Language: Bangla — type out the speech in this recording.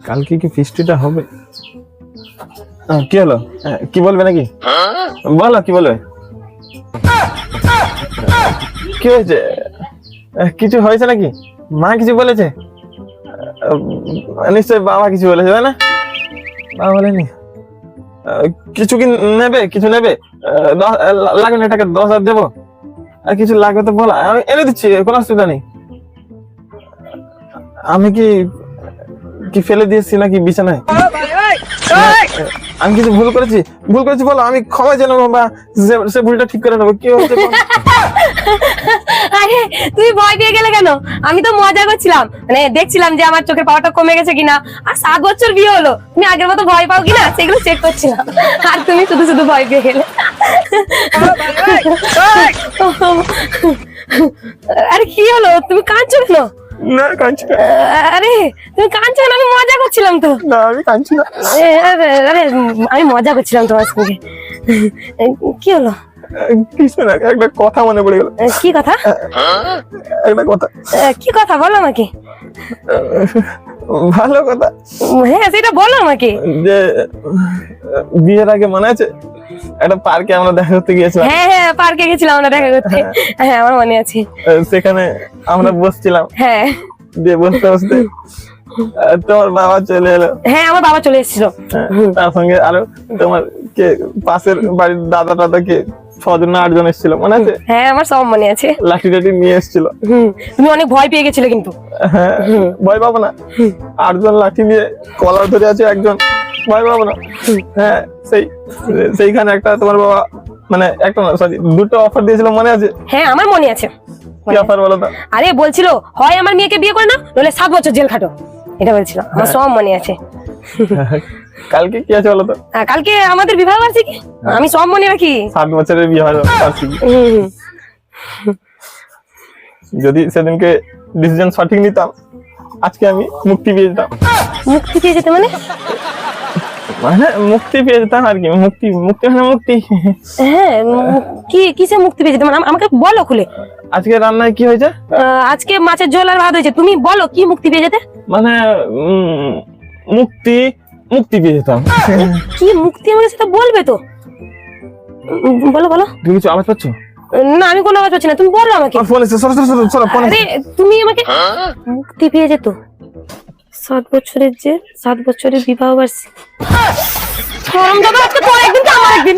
কালকে কি ফিস্টিটা হবে? কি হলো? কি বলবে নাকি? বলো কি বলবে? কি হয়েছে? কিছু হয়েছে নাকি? মা কিছু বলেছে? নিশ্চয় বাবা কিছু বলেছে, তাই না? বাবা বলেনি? কিছু কি নেবে? কিছু নেবে? লাগবে না, টাকা 10,000 দেবো। আর কিছু লাগবে তো বলো, আমি এনে দিচ্ছি, কোনো অসুবিধা নেই। আমি কি কি ফেলে দিয়েছি নাকি বিছানায়? আমি কিছু ভুল করেছি বলো, আমি ক্ষমা জানাবো বা সে ভুলটা ঠিক করে নেবো। কি হচ্ছে? আরে তুমি ভয় পেয়ে গেলে কেন? আমি তো মজা করছিলাম, মানে দেখছিলাম যে আমার চোখের পাওয়ারটা কমে গেছে কিনা। আর 7 বছর বিয়ে হলো, তুমি আগের মতো ভয় পাও কিনা সেগুলো চেক করছিলাম। আর তুমি শুধু শুধু ভয় পেয়ে গেলে। আরে কি হলো, তুমি কাঁদছো কেন? না কাঁদছি না। আরে তুমি কাঁদছো কেন? আমি মজা করছিলাম তো। না আমি কাঁদছি না। আরে আমি মজা করছিলাম তোমার সঙ্গে। কি হলো? কিছু না, একটা কথা মনে পড়ে গেল। কি কথা? একটা কথা। কি কথা বলো আমাকে। ভালো কথা। হ্যাঁ সেটা বলো আমাকে। যে বিয়ের আগে মনে আছে একটা পার্কে আমরা দেখা করতে গিয়েছিলাম? হ্যাঁ হ্যাঁ পার্কে গেছিলাম আমরা দেখা করতে। হ্যাঁ আমার মনে আছে। সেখানে আমরা বসছিলাম, হ্যাঁ দিয়ে বসতে বসতে তোমার বাবা চলে এলো। হ্যাঁ আমার বাবা চলে এসেছিল। তার সঙ্গে আরো তোমার কে পাশের বাড়ির দাদা টাদা কে 6 জন না 8 জন এসেছিল, মনে আছে? হ্যাঁ আমার সব মনে আছে। লাঠি টাঠি নিয়ে এসেছিল। তুমি অনেক ভয় পেয়ে গেছিলে কিন্তু। হ্যাঁ ভয় পাবো না? 8 জন লাঠি নিয়ে কলার ধরে আছে একজন, ভয় পাবো না? হ্যাঁ সেইখানে একটা তোমার বাবা মানে একটা না সরি 2টো অফার দিয়েছিল, মনে আছে? হ্যাঁ আমার মনে আছে। কি অফার বলো তো? আরে বলছিল হয় আমার মেয়েকে বিয়ে করে না, নইলে 7 বছর জেল খাটো, এটা বলছিল। আমার সব মনে আছে। কালকে কি আছে বলো তো? কালকে আমাদের বিবাহ বার্ষিকী, আমি সব মনে রাখি। 7 বছরের বিয়ে বার্ষিকী। যদি সেদিনকে ডিসিশন সঠিক নিতাম, আজকে আমি মুক্তি পেয়ে যেতাম। মুক্তি পেয়ে যেতে মানে? মানে মুক্তি পেয়ে যেতাম আর কি। মুক্তি মুক্তি মানে মুক্তি। হ্যাঁ কি কিসে মুক্তি পেয়ে যেতে মানে আমাকে বলো খুলে। আজকে রান্নায় কি হয়েছে? আজকে মাছের ঝোল আর ভাত হয়েছে। তুমি বলো কি মুক্তি পেয়ে যেতে? মানে মুক্তি মুক্তি পেয়ে যেতাম। কি মুক্তি আমাকে সেটা বলবে তো। বলো বলো। তুমি কিছু আওয়াজ পাচ্ছ? না আমি কোনো আওয়াজ পাচ্ছি না, তুমি বলো আমাকে। ফোন এসে সরো ফোন এসে। আরে তুমি আমাকে মুক্তি পেয়ে যেত। 7 বছরের যে 7 বছরের বিবাহ বার্ষিকী। শরম দাদা, আজকে তোর একদিন তো আমার একদিন।